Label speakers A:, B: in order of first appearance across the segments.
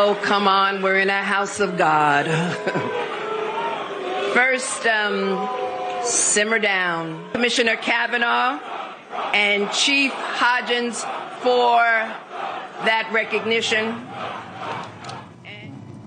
A: Oh, come on, we're in a house of God. First, simmer down. Commissioner Kavanagh and Chief Hodgins for that recognition.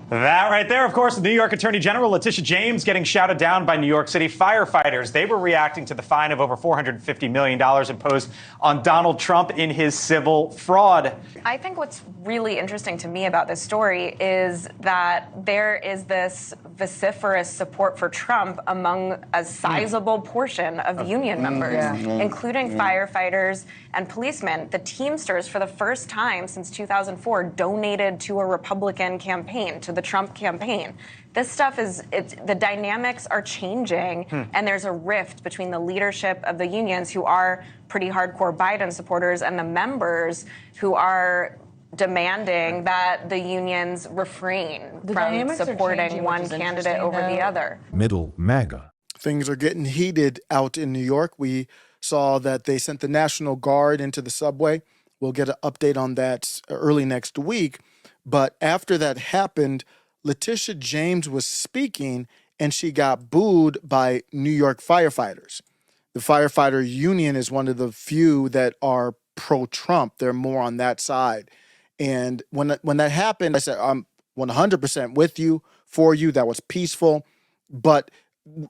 B: That right there, of course, the New York Attorney General Letitia James getting shouted down by New York City firefighters. They were reacting to the fine of over $450 million imposed on Donald Trump in his civil fraud.
C: I think what's really interesting to me about this story is that there is this vociferous support for Trump among a sizable portion of union members, including firefighters and policemen. The Teamsters, for the first time since 2004, donated to a Republican campaign, to the Trump campaign. This stuff the dynamics are changing, and there's a rift between the leadership of the unions, who are pretty hardcore Biden supporters, and the members who are demanding that the unions refrain from supporting one candidate over the other.
D: Middle MAGA.
E: Things are getting heated out in New York. We saw that they sent the National Guard into the subway. We'll get an update on that early next week. But after that happened, Letitia James was speaking and she got booed by New York firefighters. The firefighter union is one of the few that are pro-Trump. They're more on that side. And when that happened, I said, I'm 100% with you, for you. That was peaceful. But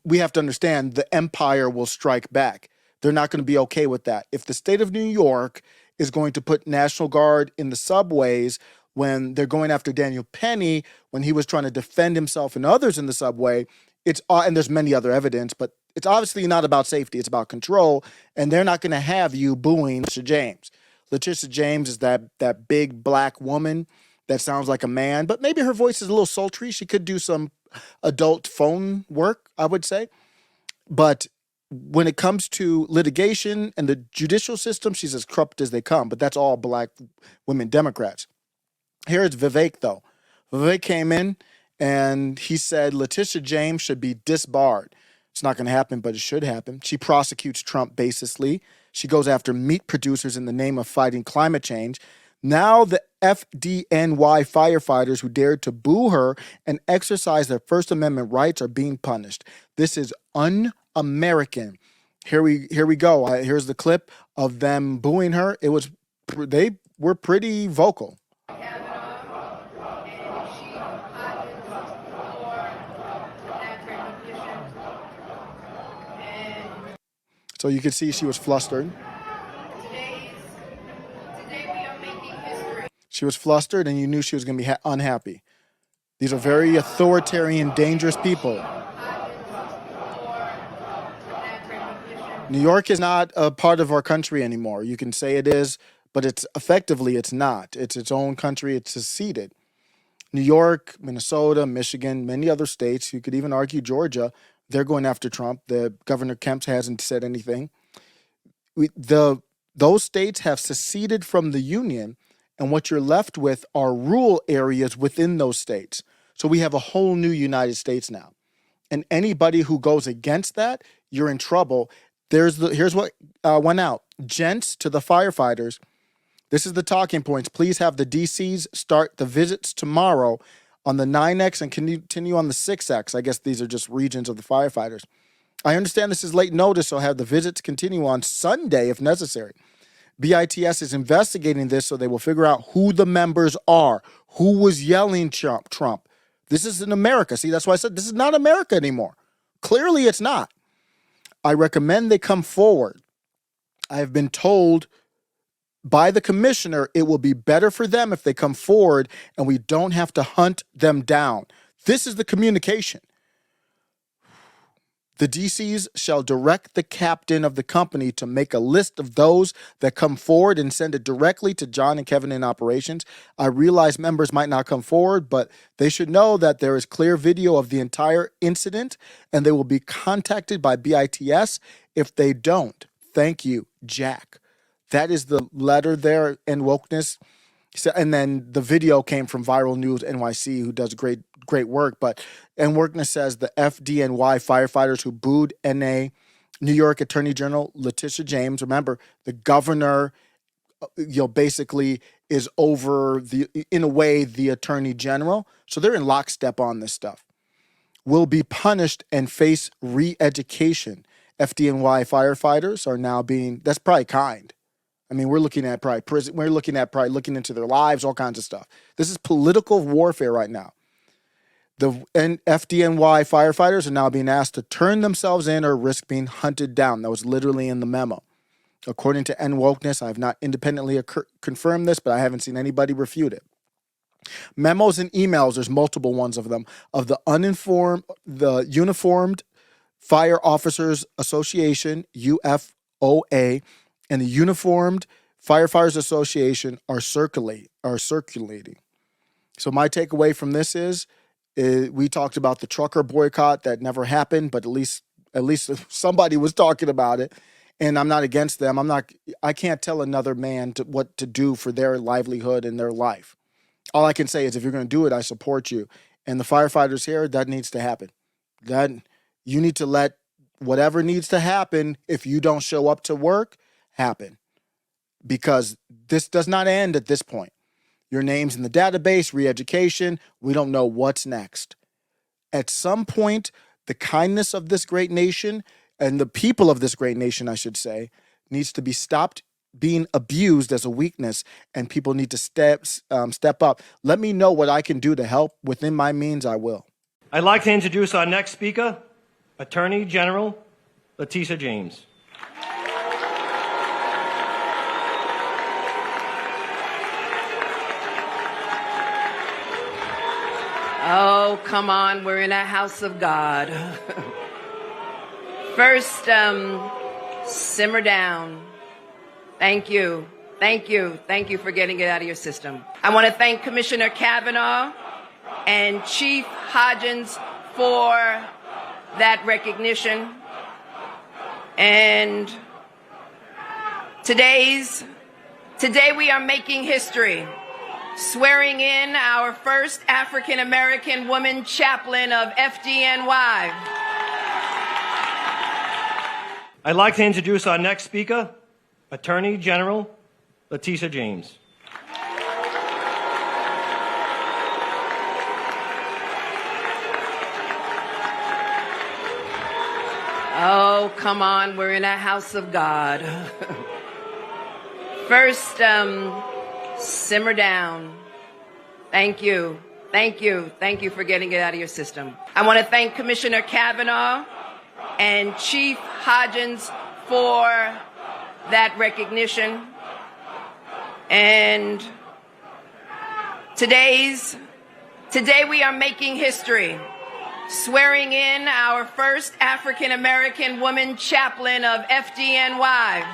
E: we have to understand the empire will strike back. They're not going to be okay with that. If the state of New York is going to put National Guard in the subways when they're going after Daniel Penny, when he was trying to defend himself and others in the subway, and there's many other evidence, but it's obviously not about safety. It's about control. And they're not going to have you booing Letitia James. Letitia James is that big black woman that sounds like a man, but maybe her voice is a little sultry. She could do some adult phone work, I would say. But when it comes to litigation and the judicial system, she's as corrupt as they come. But that's all black women Democrats. Here's Vivek, though. Vivek came in and he said Letitia James should be disbarred. It's not going to happen, but it should happen. She prosecutes Trump baselessly. She goes after meat producers in the name of fighting climate change. Now the FDNY firefighters who dared to boo her and exercise their First Amendment rights are being punished. This is un-American. Here we go. Here's the clip of them booing her. They were pretty vocal. So you can see she was flustered.
A: Today we are making history.
E: She was flustered, and you knew she was going to be unhappy. These are very authoritarian, dangerous people. New York is not a part of our country anymore. You can say it is, but it's not. It's its own country. It's seceded. New York, Minnesota, Michigan, many other states, you could even argue Georgia, they're going after Trump. The Governor Kemp hasn't said anything. Those states have seceded from the union, and what you're left with are rural areas within those states. So we have a whole new United States now. And anybody who goes against that, you're in trouble. Here's what went out. Gents, to the firefighters, this is the talking points. Please have the DCs start the visits tomorrow on the 9X and continue on the 6X. I guess these are just regions of the firefighters. I understand this is late notice, so have the visits continue on Sunday if necessary. BITS is investigating this so they will figure out who the members are, who was yelling Trump. This is in America. See, that's why I said this is not America anymore. Clearly it's not. I recommend they come forward. I have been told by the commissioner, it will be better for them if they come forward and we don't have to hunt them down. This is the communication. The DCs shall direct the captain of the company to make a list of those that come forward and send it directly to John and Kevin in operations. I realize members might not come forward, but they should know that there is clear video of the entire incident and they will be contacted by BITS if they don't. Thank you, Jack. That is the letter there in Wokeness. And then the video came from Viral News NYC, who does great work. But and Wokeness says the FDNY firefighters who booed NA New York Attorney General Letitia James. Remember, the governor, basically is over in a way, the Attorney General. So they're in lockstep on this stuff. Will be punished and face re-education. FDNY firefighters are now that's probably kind. I mean, we're looking at probably prison. We're looking at probably looking into their lives, all kinds of stuff. This is political warfare right now. The FDNY firefighters are now being asked to turn themselves in or risk being hunted down. That was literally in the memo. According to NWokeness, I have not independently confirmed this, but I haven't seen anybody refute it. Memos and emails, there's multiple ones of them, of the Uniformed Fire Officers Association, UFOA, and the Uniformed Firefighters Association are circulating. So my takeaway from this is we talked about the trucker boycott that never happened, but at least somebody was talking about it. And I'm not against them. I can't tell another man what to do for their livelihood and their life. All I can say is if you're going to do it, I support you. And the firefighters here, that needs to happen. That you need to let whatever needs to happen if you don't show up to work happen. Because this does not end at this point. Your name's in the database, re-education. We don't know what's next. At some point, the kindness of this great nation and the people of this great nation, I should say, needs to be stopped being abused as a weakness, and people need to step up. Let me know what I can do to help. Within my means, I will.
D: I'd like to introduce our next speaker, Attorney General Letitia James.
A: Oh, come on, we're in a house of God. First, simmer down. Thank you. Thank you. Thank you for getting it out of your system. I want to thank Commissioner Kavanagh and Chief Hodgins for that recognition. And today we are making history, swearing in our first African-American woman chaplain of FDNY.
D: I'd like to introduce our next speaker, Attorney General Letitia James.
A: Oh, come on, we're in a house of God. First, simmer down. Thank you. Thank you. Thank you for getting it out of your system. I want to thank Commissioner Kavanagh and Chief Hodgins for that recognition. And today we are making history, swearing in our first African-American woman chaplain of FDNY.